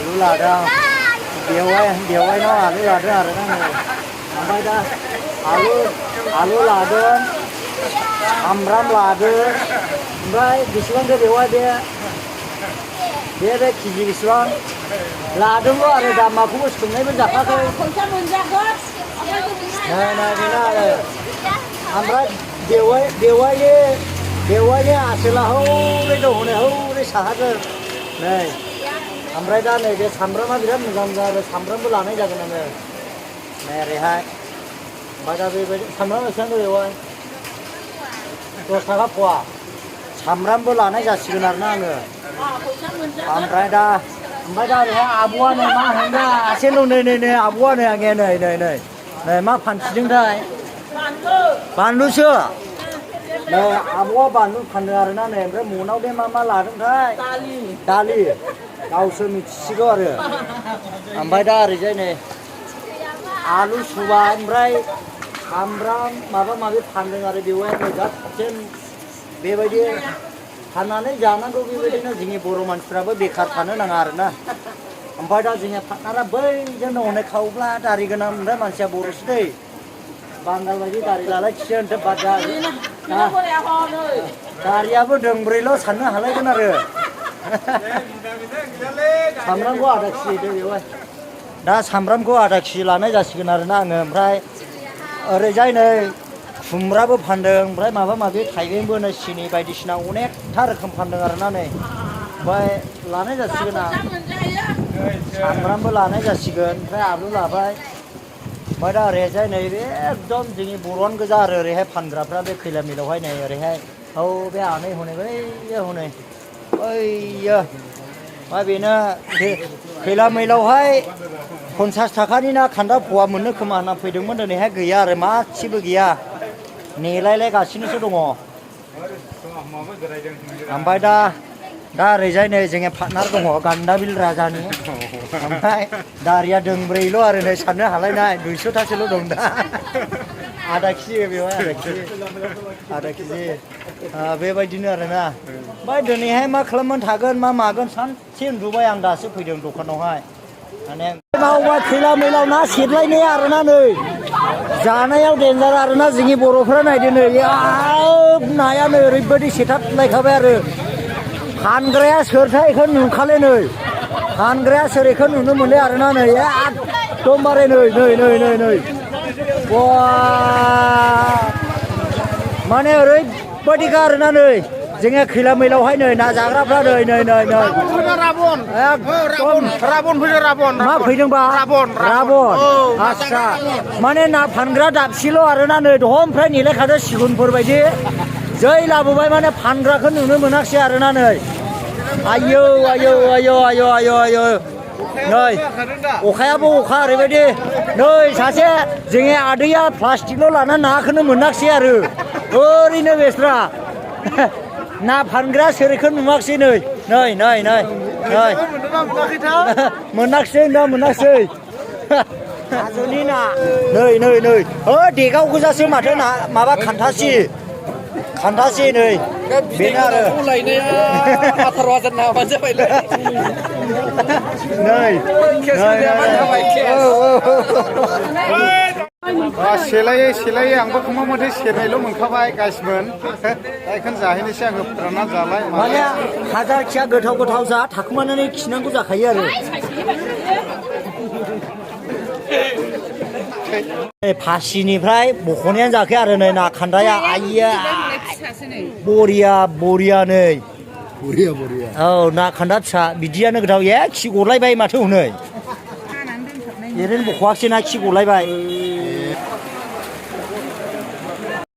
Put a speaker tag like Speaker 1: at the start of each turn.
Speaker 1: आलु लादों बेवाय न' आलु लादों आरो ना नै ओमफ्राय दा आलु लादों सामब्राम लादों ओमफ्राय बेसेबांथो बेवाय बे केजि बेसेबां लादोंल' आरो दामाखौबो सोंनायबो जाखाखै नै बेना आरो ओमफ्राय बेवायनि आसोला हौरै दं हनै हौरै साहाजों नै ओमफ्राय दा नैबे सामब्रामा बिराद मोजां मोजां आरो सामब्रामबो लानाय जागोन आङो नै ओरैहाय ओमफ्राय दा बेबायदि सामब्राम बेसेबां बेवाय 10 थाखा फवा सामब्रामबो लानाय जासिगोन आरोना आङो ओमफ्राय दा ओरैहाय आब'आ नै मा होनगासिनो दं नै आब'आ नै आंनिया नै मा फानफिनदोंथाय बानलुसो नै आब'आ बानलु फानदों आरोना नै ओमफ्राय मनाव बे मा लादोंथाय दालि गावसो मिथिसिगौ आरो ओमफ्राय दा ओरैजाय नै आलु सुबाय ओमफ्राय सामब्राम माबा माबि फानदों आरो बेवहाय गासै बेबायदि फाननानै जानांगौ बेबायदिनो जोंनि बर' मानसिफ्राबो बेखार थानो नाङा आरोना ओमफ्राय दा जोंनि पार्टनारा बैजों हनै खावब्ला दारि गोनां ओमफ्राय मानसिया बर'सो दै बांगाल बायदि दारि लालायखिसो होनथो बादा दारियाबो दोंब्रैल' साननो हालायगोन आरो सामब्रामखौ आधा केजि दे बेवहाय दा सामब्रामखौ आधा केजि लानाय जासिगोन आरोना आङो ओमफ्राय ओरैजाय नै खुमब्राबो फानदों ओमफ्राय माबा माबि थाइबेंबो नै सिनि बायदिसिना अनेकथा रोखोम फानदों आरोना नै ओमफ्राय लानाय जासिगोन आं सामब्रामबो लानाय जासिगोन ओमफ्राय आलु लाबाय ओमफ्राय दा ओरैजाय नै बे एकदम जोंनि बर'आनो गोजा आरो ओरैहाय फानग्राफ्रा बे खैला मिलावहाय नै ओरैहाय औ बे आनै हनै बैयो हनै बैयो ओमफ्राय बेनो खैला मिलावहाय 50 थाखानि ना खान्दा फवा मोननो खोमा होनना फैदोंमोन दिनैहाय गैया आरो मासेबो गैया नेलायलायगासिनोसो दङ ओमफ्राय दा ओरैजाय नै जोंनि पार्टनार दङ गान्दाबिल राजानि ओमफ्राय दारिया दोंब्रैल' आरो नै साननो हालायनाय 200थासोल' दं दा आधा केजि बेवहाय आधा केजि बेबायदिनो आरोना ओमफ्राय दिनैहाय मा खालामनो थागोन मा मागोन सानसे उन्दुबाय आं दासो फैदों दखानावहाय माने मावबा खैला मैलाव ना सेरलायनाय आरोना नै जानायाव देन्जार आरोना जोंनि बर'फ्रा नायदो नै नायानो ओरैबायदि सेथाबलायखाबाय आरो फानग्राया सोरथाय बेखौ नुखाले नै फानग्राया सोर बेखौ नुनो मोनले आरोना नै एकदमबारे नै बा माने ओरैबायदिखा आरोना नै जोङो खैला मैलावहाय नै ना जाग्राफ्रा नै राबन मा फैदोंबा राबन आस्सा माने ना फानग्रा दाबसेल' आरोना नै दहमफ्राय नेलायखादो सिगुनफोर बायदि जै लाबोबाय माने फानग्राखौ नुनो मोनाखिसै आरोना नै आयौ नै अखायाबो अखा ओरैबायदि नै सासे जोंनि आदैया प्लास्टिकल' लाना नाखौनो मोनाखिसै आरो ओरैनो बेस्रा ना फानग्रा सोरखौ नुवाखिसै नै मोनाखिसै ना मोनाखिसै हाजोनि ना नै देगाव गोजासो माथो ना माबा खान्थासि नै बेनो आरो
Speaker 2: 18,000 नामानो जाबायलै
Speaker 3: सेलायै आंबो खोमा मथे सेरनायल' मोनखाबाय गाइसमोन बेखौनो जाहैनोसै आङो फोरानना जालाय
Speaker 1: माने हाजार खिया गोथाव जा थाखुमानानै खिनांगौ जाखायो आरो फासिनिफ्राय बख'नायानो जायाखै आरो नै ना खान्दाया आइया बरिया नै औ ना खान्दा फिसा बिदियानो गोथाव खि गलायबाय माथो हनै ओरैनो बख'वाखिसै ना खि गलायबाय